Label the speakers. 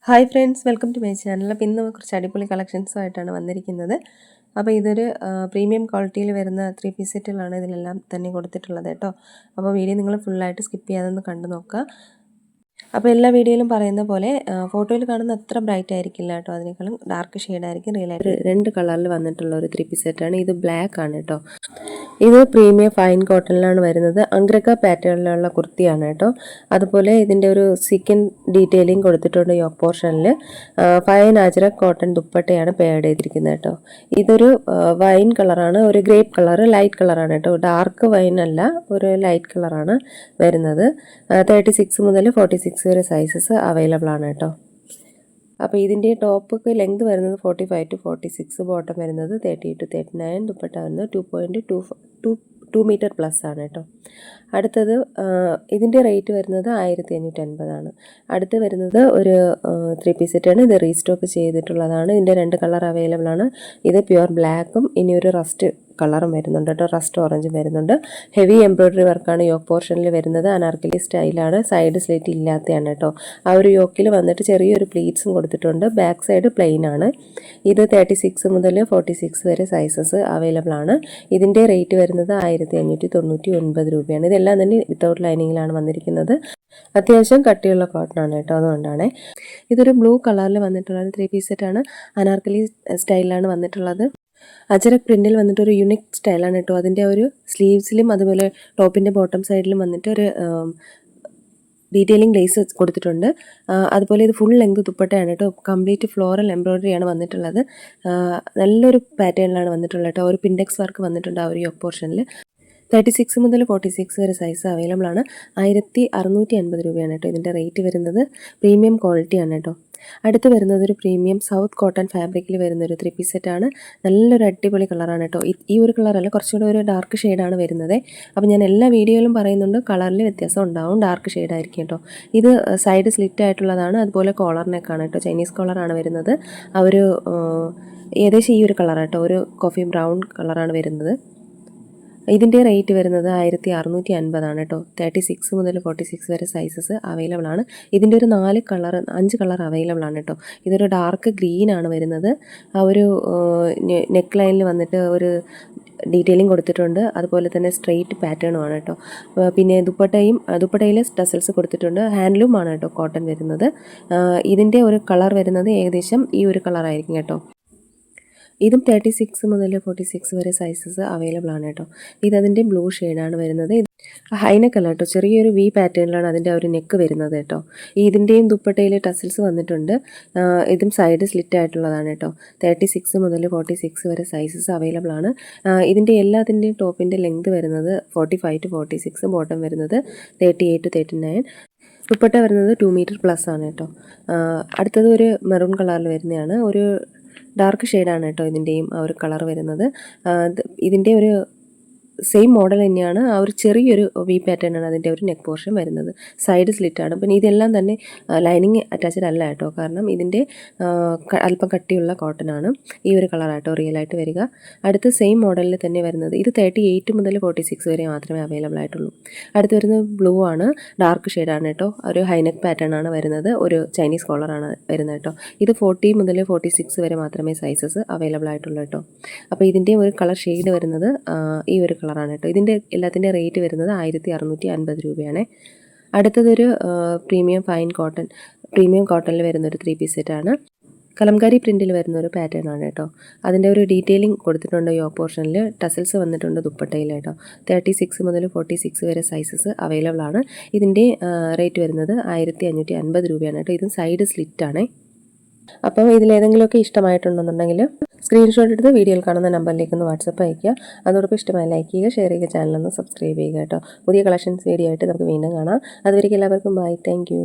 Speaker 1: Hi friends, welcome to my channel. അപ്പോൾ ഇന്ന് കുറച്ച് അടിപൊളി കളക്ഷൻസുമായിട്ടാണ് വന്നിരിക്കുന്നത്. അപ്പോൾ ഇതൊരു പ്രീമിയം ക്വാളിറ്റിയിൽ വരുന്ന 3 പീസ് സെറ്റുകളാണ് ഇതിലെല്ലാം തന്നെ കൊടുത്തിട്ടുള്ളത് കേട്ടോ. അപ്പോൾ വീഡിയോ നിങ്ങൾ ഫുള്ളായിട്ട് സ്കിപ്പ് ചെയ്യാതെ ഒന്ന് കണ്ടു നോക്കുക. അപ്പോൾ എല്ലാ വീഡിയോയിലും പറയുന്ന പോലെ ഫോട്ടോയിൽ കാണുന്ന അത്ര ബ്രൈറ്റ് ആയിരിക്കില്ല കേട്ടോ, അതിനേക്കാളും ഡാർക്ക് ഷെയ്ഡായിരിക്കും റിയലായിട്ട്. 2 കളറിൽ വന്നിട്ടുള്ള ഒരു 3 പീസ് സെറ്റാണ്. ഇത് ബ്ലാക്ക് ആണ് കേട്ടോ. ഇത് പ്രീമിയം ഫൈൻ കോട്ടണിലാണ് വരുന്നത്. അംഗ്രക പാറ്റേണിലുള്ള കുർത്തിയാണ് കേട്ടോ. അതുപോലെ ഇതിൻ്റെ ഒരു സിക്കൻ ഡീറ്റെയിലിംഗ് കൊടുത്തിട്ടുണ്ട് യോക്ക് പോർഷനിൽ. ഫൈൻ അജ്രക് കോട്ടൺ ദുപ്പട്ടയാണ് പേഡ് ചെയ്തിരിക്കുന്നത് കേട്ടോ. ഇതൊരു വൈൻ കളറാണ്, ഒരു ഗ്രേപ്പ് കളർ, ലൈറ്റ് കളറാണ് കേട്ടോ. ഡാർക്ക് വൈൻ അല്ല, ഒരു ലൈറ്റ് കളറാണ് വരുന്നത്. 36 മുതൽ 46 വരെ സൈസസ് അവൈലബിൾ ആണ് കേട്ടോ. അപ്പോൾ ഇതിൻ്റെ ടോപ്പൊക്കെ ലെങ്ത് വരുന്നത് 45 to 46, ബോട്ടം വരുന്നത് 30 to 39, ദുപ്പട്ട വരുന്നത് 2.2 മീറ്റർ പ്ലസ് ആണ് കേട്ടോ. അടുത്തത് ഇതിൻ്റെ റേറ്റ് വരുന്നത് 1550 ആണ്. അടുത്ത് വരുന്നത് ഒരു 3 പീസ് സെറ്റാണ്. ഇത് റീസ്റ്റോക്ക് ചെയ്തിട്ടുള്ളതാണ്. ഇതിൻ്റെ 2 കളർ അവൈലബിൾ ആണ്. ഇത് പ്യുവർ ബ്ലാക്കും ഇനി ഒരു റസ്റ്റ് കളറും വരുന്നുണ്ട് കേട്ടോ, റസ്റ്റ് ഓറഞ്ചും വരുന്നുണ്ട്. ഹെവി എംബ്രോയ്ഡറി വർക്കാണ് യോക്ക് പോർഷനിൽ വരുന്നത്. അനാർക്കലി സ്റ്റൈലാണ്, സൈഡ് സ്ലിറ്റ് ഇല്ലാത്തതാണ് കേട്ടോ. ആ ഒരു യോക്കിൽ വന്നിട്ട് ചെറിയൊരു പ്ലീറ്റ്സും കൊടുത്തിട്ടുണ്ട്. ബാക്ക് സൈഡ് പ്ലെയിൻ ആണ്. ഇത് 36 മുതൽ 46 വരെ സൈസസ് അവൈലബിൾ ആണ്. ഇതിൻ്റെ റേറ്റ് വരുന്നത് 1599 രൂപയാണ്. ഇതെല്ലാം തന്നെ വിത്തൗട്ട് ലൈനിങ്ങിലാണ് വന്നിരിക്കുന്നത്. അത്യാവശ്യം കട്ടിയുള്ള കോട്ടൺ ആണ് കേട്ടോ, അതുകൊണ്ടാണ്. ഇതൊരു ബ്ലൂ കളറിൽ വന്നിട്ടുള്ളത് 3 പീസ് സെറ്റാണ്. അനാർക്കലി സ്റ്റൈലിലാണ് വന്നിട്ടുള്ളത്. അജരക് പ്രിൻറ്റിൽ വന്നിട്ട് ഒരു യുണിക് സ്റ്റൈലാണ് കേട്ടോ. അതിൻ്റെ ഒരു സ്ലീവ്സിലും അതുപോലെ ടോപ്പിൻ്റെ ബോട്ടം സൈഡിലും വന്നിട്ട് ഒരു ഡീറ്റെയിലിംഗ് ലേസ് കൊടുത്തിട്ടുണ്ട്. അതുപോലെ ഇത് ഫുൾ ലെങ്ത് ദുപ്പട്ടയാണ് കേട്ടോ. കംപ്ലീറ്റ് ഫ്ലോറൽ എംബ്രോയ്ഡറിയാണ് വന്നിട്ടുള്ളത്. നല്ലൊരു പാറ്റേണിലാണ് വന്നിട്ടുള്ളത് കേട്ടോ. ഒരു പിൻഡെക്സ് വർക്ക് വന്നിട്ടുണ്ട് ആ ഒരു യോക്ക് പോർഷനിൽ. 36 മുതൽ 46 വരെ സൈസ് അവൈലബിൾ ആണ്. 1650 രൂപയാണ് കേട്ടോ ഇതിൻ്റെ റേറ്റ് വരുന്നത്. പ്രീമിയം ക്വാളിറ്റിയാണ് കേട്ടോ. അടുത്ത് വരുന്നത് ഒരു പ്രീമിയം സൗത്ത് കോട്ടൺ ഫാബ്രിക്കിൽ വരുന്നൊരു 3 പീസ് സെറ്റാണ്. നല്ലൊരു അടിപൊളി കളറാണ് കേട്ടോ. ഈ ഒരു കളറല്ല, കുറച്ചുകൂടെ ഒരു ഡാർക്ക് ഷെയ്ഡാണ് വരുന്നത്. അപ്പോൾ ഞാൻ എല്ലാ വീഡിയോയിലും പറയുന്നുണ്ട് കളറിൽ വ്യത്യാസം ഉണ്ടാവും, ഡാർക്ക് ഷെയ്ഡായിരിക്കും കേട്ടോ. ഇത് സൈഡ് സ്ലിറ്റ് ആയിട്ടുള്ളതാണ്. അതുപോലെ കോളർ നെക്കാണ് കേട്ടോ, ചൈനീസ് കോളറാണ് വരുന്നത്. ആ ഒരു ഏകദേശം ഈ ഒരു കളറാണ് കേട്ടോ, ഒരു കോഫി ബ്രൗൺ കളറാണ് വരുന്നത്. ഇതിൻ്റെ റേറ്റ് വരുന്നത് 1650 ആണ് കേട്ടോ. 36 മുതൽ 46 വരെ സൈസസ് അവൈലബിൾ ആണ്. ഇതിൻ്റെ ഒരു 5 കളർ അവൈലബിൾ ആണ് കേട്ടോ. ഇതൊരു ഡാർക്ക് ഗ്രീൻ ആണ് വരുന്നത്. ആ ഒരു നെക്ക് ലൈനിൽ വന്നിട്ട് ഒരു ഡീറ്റെയിലിംഗ് കൊടുത്തിട്ടുണ്ട്. അതുപോലെ തന്നെ സ്ട്രെയിറ്റ് പാറ്റേണുമാണ് കേട്ടോ. പിന്നെ ദുപ്പട്ടയിൽ ടസൽസ് കൊടുത്തിട്ടുണ്ട്. ഹാൻഡ്ലൂമാണ് കേട്ടോ കോട്ടൺ വരുന്നത്. ഇതിൻ്റെ ഒരു കളർ വരുന്നത് ഏകദേശം ഈ ഒരു കളറായിരിക്കും കേട്ടോ. ഇതും 36 മുതൽ 46 വരെ സൈസസ് അവൈലബിൾ ആണ് കേട്ടോ. ഇതതിൻ്റെ ബ്ലൂ ഷെയ്ഡാണ് വരുന്നത്. ഇത് ഹൈനെക്കല്ല കേട്ടോ, ചെറിയൊരു വി പാറ്റേണിലാണ് അതിൻ്റെ ഒരു നെക്ക് വരുന്നത് കേട്ടോ. ഇതിൻ്റെയും ദുപ്പട്ടയിൽ ടസൽസ് വന്നിട്ടുണ്ട്. ഇതും സൈഡ് സ്ലിറ്റ് ആയിട്ടുള്ളതാണ് കേട്ടോ. 36 മുതൽ 46 വരെ സൈസസ് അവൈലബിൾ ആണ്. ഇതിൻ്റെ എല്ലാത്തിൻ്റെയും ടോപ്പിൻ്റെ ലെങ്ത് വരുന്നത് 45 to 46, ബോട്ടം വരുന്നത് 38 to 39, ദുപ്പട്ട വരുന്നത് 2 മീറ്റർ പ്ലസ് ആണ് കേട്ടോ. അടുത്തത് ഒരു മെറൂൺ കളറിൽ വരുന്നതാണ്. ഒരു ഡാർക്ക് ഷെയ്ഡാണ് കേട്ടോ ഇതിൻ്റെയും ആ ഒരു കളർ വരുന്നത്. ഇതിൻ്റെ ഒരു സെയിം മോഡൽ തന്നെയാണ്. ആ ഒരു ചെറിയൊരു വി പാറ്റേണാണ് അതിൻ്റെ ഒരു നെക്ക് പോർഷൻ വരുന്നത്. സൈഡ് സ്ലിറ്റാണ്. പിന്നെ ഇതെല്ലാം തന്നെ ലൈനിങ് അറ്റാച്ച്ഡ് അല്ല കേട്ടോ, കാരണം ഇതിൻ്റെ അല്പം കട്ടിയുള്ള കോട്ടൺ ആണ്. ഈ ഒരു കളറാട്ടോ റിയലായിട്ട് വരിക. അടുത്ത് സെയിം മോഡലിൽ തന്നെ വരുന്നത്. ഇത് 38 മുതൽ 46 വരെ മാത്രമേ അവൈലബിൾ ആയിട്ടുള്ളൂ. അടുത്ത് വരുന്നത് ബ്ലൂ ആണ്, ഡാർക്ക് ഷെയ്ഡാണ് കേട്ടോ. ഒരു ഹൈനെക്ക് പാറ്റേൺ ആണ് വരുന്നത്. ഒരു ചൈനീസ് കോളറാണ് വരുന്നത് കേട്ടോ. ഇത് 40 മുതൽ 46 വരെ മാത്രമേ സൈസസ് അവൈലബിൾ ആയിട്ടുള്ളൂ കേട്ടോ. അപ്പോൾ ഇതിൻ്റെ ഒരു കളർ ഷെയ്ഡ് വരുന്നത് ഈ ഒരു കളറാണ് കേട്ടോ. ഇതിൻ്റെ എല്ലാത്തിൻ്റെ റേറ്റ് വരുന്നത് 1650 രൂപയാണ്. അടുത്തതൊരു പ്രീമിയം കോട്ടണിൽ വരുന്നൊരു 3 പീസ് സെറ്റാണ്. കലംകാരി പ്രിൻറ്റിൽ വരുന്നൊരു പാറ്റേൺ ആണ് കേട്ടോ. അതിൻ്റെ ഒരു ഡീറ്റെയിലിംഗ് കൊടുത്തിട്ടുണ്ട് യോക്ക് പോർഷനിൽ. ടസൽസ് വന്നിട്ടുണ്ട് ദുപ്പട്ടയിൽ കേട്ടോ. 36 മുതൽ 46 വരെ സൈസസ് അവൈലബിൾ ആണ്. ഇതിൻ്റെ റേറ്റ് വരുന്നത് 1550 രൂപയാണ് കേട്ടോ. ഇതും സൈഡ് സ്ലിറ്റാണ്. അപ്പോൾ ഇതിലേതെങ്കിലുമൊക്കെ ഇഷ്ടമായിട്ടുണ്ടെന്നുണ്ടെങ്കിൽ സ്ക്രീൻഷോട്ട് എടുത്ത് വീഡിയോയിൽ കാണുന്ന നമ്പറിലേക്ക് ഒന്ന് വാട്സപ്പ് അയയ്ക്കുക. അതോടൊപ്പം ഇഷ്ടമായി ലൈക്ക് ചെയ്യുക, ഷെയർ ചെയ്യുക, ചാനലൊന്ന് സബ്സ്ക്രൈബ് ചെയ്യുക കേട്ടോ. പുതിയ കളക്ഷൻസ് വീഡിയോ ആയിട്ട് നമുക്ക് വീണ്ടും കാണാം. അതുവരെയ്ക്ക് എല്ലാവർക്കും ബൈ. Thank you.